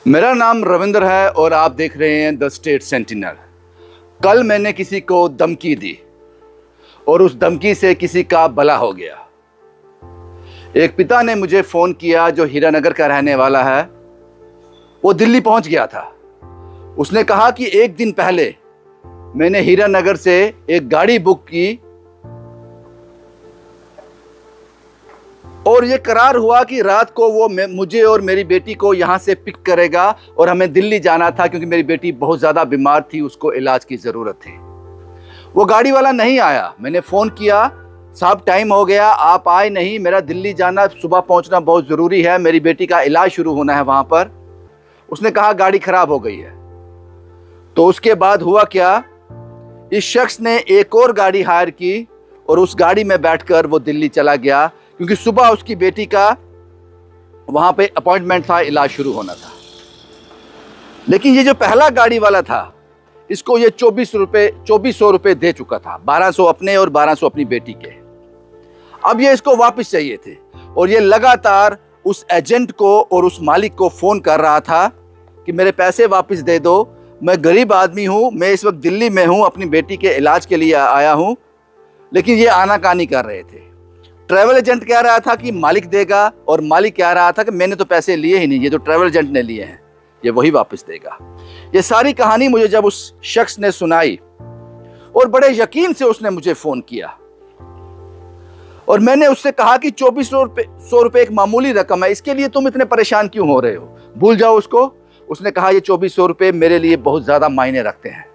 मेरा नाम रविंद्र है और आप देख रहे हैं द स्टेट सेंटिनल। कल मैंने किसी को धमकी दी और उस धमकी से किसी का भला हो गया। एक पिता ने मुझे फ़ोन किया जो हीरानगर का रहने वाला है। वो दिल्ली पहुंच गया था। उसने कहा कि एक दिन पहले मैंने हीरानगर से एक गाड़ी बुक की और ये करार हुआ कि रात को वो मुझे और मेरी बेटी को यहाँ से पिक करेगा और हमें दिल्ली जाना था क्योंकि मेरी बेटी बहुत ज़्यादा बीमार थी, उसको इलाज की ज़रूरत थी। वो गाड़ी वाला नहीं आया। मैंने फ़ोन किया, साहब टाइम हो गया, आप आए नहीं, मेरा दिल्ली जाना, सुबह पहुँचना बहुत ज़रूरी है, मेरी बेटी का इलाज शुरू होना है वहाँ पर। उसने कहा गाड़ी ख़राब हो गई है। तो उसके बाद हुआ क्या, इस शख्स ने एक और गाड़ी हायर की और उस गाड़ी में बैठकर वो दिल्ली चला गया क्योंकि सुबह उसकी बेटी का वहां पे अपॉइंटमेंट था, इलाज शुरू होना था। लेकिन ये जो पहला गाड़ी वाला था, इसको ये 2400 रुपये दे चुका था, 1200 अपने और 1200 अपनी बेटी के। अब ये इसको वापस चाहिए थे और ये लगातार उस एजेंट को और उस मालिक को फोन कर रहा था कि मेरे पैसे वापस दे दो, मैं गरीब आदमी हूं, मैं इस वक्त दिल्ली में हूं, अपनी बेटी के इलाज के लिए आया हूं। लेकिन ये आनाकानी कर रहे थे। ट्रैवल एजेंट कह रहा था कि मालिक देगा और मालिक कह रहा था कि मैंने तो पैसे लिए ही नहीं, ये तो ट्रैवल एजेंट ने लिए हैं, ये वही वापस देगा। ये सारी कहानी मुझे जब उस शख्स ने सुनाई और बड़े यकीन से उसने मुझे फोन किया और मैंने उससे कहा कि 2400 रुपये एक मामूली रकम है, इसके लिए तुम इतने परेशान क्यों हो रहे हो, भूल जाओ उसको। उसने कहा ये 2400 रुपये मेरे लिए बहुत ज्यादा मायने रखते हैं,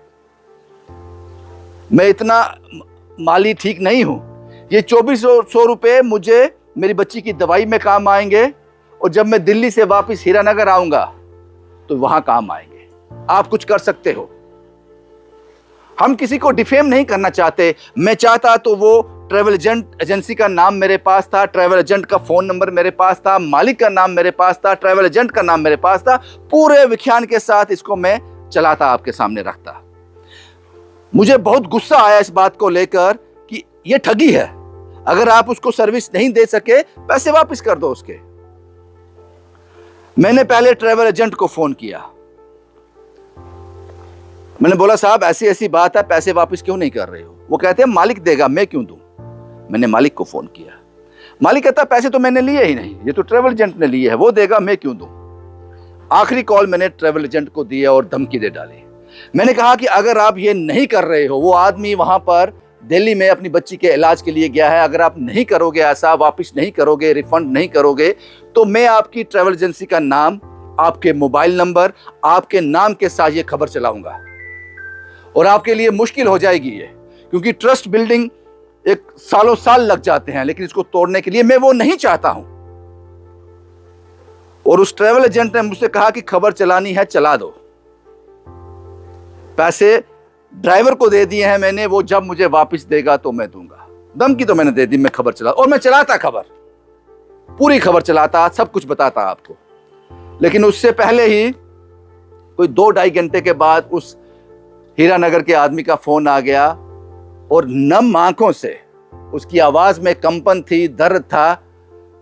मैं इतना माली ठीक नहीं हूं, ये 2400 रुपये मुझे मेरी बच्ची की दवाई में काम आएंगे और जब मैं दिल्ली से वापस हीरानगर आऊंगा तो वहां काम आएंगे, आप कुछ कर सकते हो। हम किसी को डिफेम नहीं करना चाहते। मैं चाहता तो वो ट्रैवल एजेंसी का नाम मेरे पास था, ट्रैवल एजेंट का फोन नंबर मेरे पास था, मालिक का नाम मेरे पास था, ट्रैवल एजेंट का नाम मेरे पास था, पूरे विख्यान के साथ इसको मैं चलाता, आपके सामने रखता। मुझे बहुत गुस्सा आया इस बात को लेकर कि ये ठगी है। अगर आप उसको सर्विस नहीं दे सके, पैसे वापस कर दो उसके। मैंने पहले ट्रैवल एजेंट को फोन किया। मैंने बोला साहब ऐसी ऐसी बात है, पैसे वापस क्यों नहीं कर रहे हो? वो कहते हैं मालिक देगा, मैं क्यों दूं। मैंने मालिक को फोन किया। मालिक कहता पैसे तो मैंने लिए ही नहीं, ये तो ट्रैवल एजेंट ने लिए है, वो देगा, मैं क्यों दूं। आखिरी कॉल मैंने ट्रैवल एजेंट को दिया और धमकी दे डाली। मैंने कहा कि अगर आप ये नहीं कर रहे हो, वो आदमी वहां पर दिल्ली में अपनी बच्ची के इलाज के लिए गया है, अगर आप नहीं करोगे ऐसा, वापस नहीं करोगे, रिफंड नहीं करोगे, तो मैं आपकी ट्रैवल एजेंसी का नाम, आपके मोबाइल नंबर, आपके नाम के साथ ये खबर चलाऊंगा और आपके लिए मुश्किल हो जाएगी ये, क्योंकि ट्रस्ट बिल्डिंग एक सालों साल लग जाते हैं, लेकिन इसको तोड़ने के लिए मैं वो नहीं चाहता हूं। और उस ट्रैवल एजेंट ने मुझसे कहा कि खबर चलानी है, चला दो। पैसे ड्राइवर को दे दिए हैं मैंने, वो जब मुझे वापस देगा तो मैं दूंगा। धमकी तो मैंने दे दी, मैं खबर चला, और मैं चलाता खबर, पूरी खबर चलाता, सब कुछ बताता आपको। लेकिन उससे पहले ही कोई 2-2.5 घंटे के बाद उस हीरानगर के आदमी का फोन आ गया और नम आंखों से, उसकी आवाज में कंपन थी, दर्द था,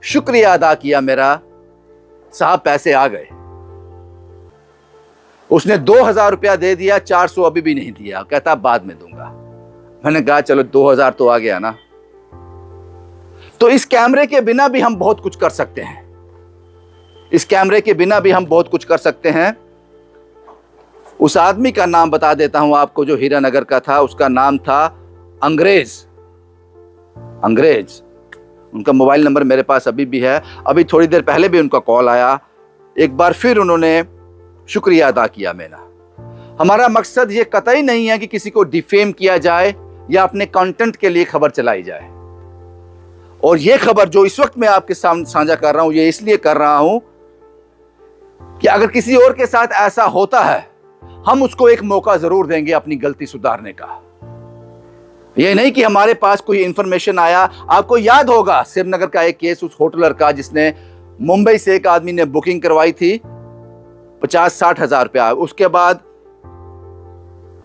शुक्रिया अदा किया मेरा, साहब पैसे आ गए। उसने 2000 रुपया दे दिया, 400 अभी भी नहीं दिया, कहता बाद में दूंगा। मैंने कहा चलो 2000 तो आ गया ना। तो इस कैमरे के बिना भी हम बहुत कुछ कर सकते हैं, इस कैमरे के बिना भी हम बहुत कुछ कर सकते हैं। उस आदमी का नाम बता देता हूं आपको जो हीरानगर का था, उसका नाम था अंग्रेज। उनका मोबाइल नंबर मेरे पास अभी भी है, अभी थोड़ी देर पहले भी उनका कॉल आया, एक बार फिर उन्होंने शुक्रिया अदा किया मेरा। हमारा मकसद ये कतई नहीं है कि किसी को डिफेम किया जाए या अपने कंटेंट के लिए खबर चलाई जाए। और ये खबर जो इस वक्त मैं आपके सामने साझा कर रहा हूं, ये इसलिए कर रहा हूं कि अगर किसी और के साथ ऐसा होता है, हम उसको एक मौका जरूर देंगे अपनी गलती सुधारने का। ये नहीं कि हमारे पास कोई इंफॉर्मेशन आया। आपको याद होगा श्रीनगर का एक केस, उस होटलर का जिसने मुंबई से एक आदमी ने बुकिंग करवाई थी 50-60 हजार रुपया, उसके बाद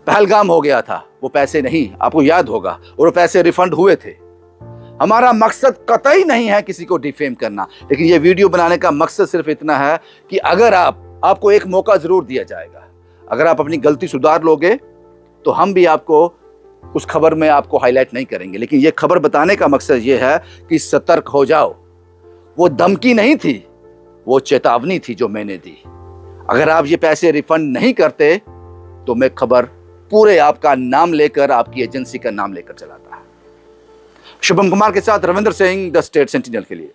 पहलगाम हो गया था, वो पैसे नहीं, आपको याद होगा, और वो पैसे रिफंड हुए थे। हमारा मकसद कतई नहीं है किसी को डिफेम करना, लेकिन ये वीडियो बनाने का मकसद सिर्फ इतना है कि अगर आप आपको एक मौका जरूर दिया जाएगा। अगर आप अपनी गलती सुधार लोगे तो हम भी आपको उस खबर में आपको हाईलाइट नहीं करेंगे, लेकिन ये खबर बताने का मकसद ये है कि सतर्क हो जाओ। वो धमकी नहीं थी, वो चेतावनी थी जो मैंने दी। अगर आप ये पैसे रिफंड नहीं करते तो मैं खबर पूरे आपका नाम लेकर, आपकी एजेंसी का नाम लेकर चलाता। शुभम कुमार के साथ Ravindra Singh, the state sentinel के लिए।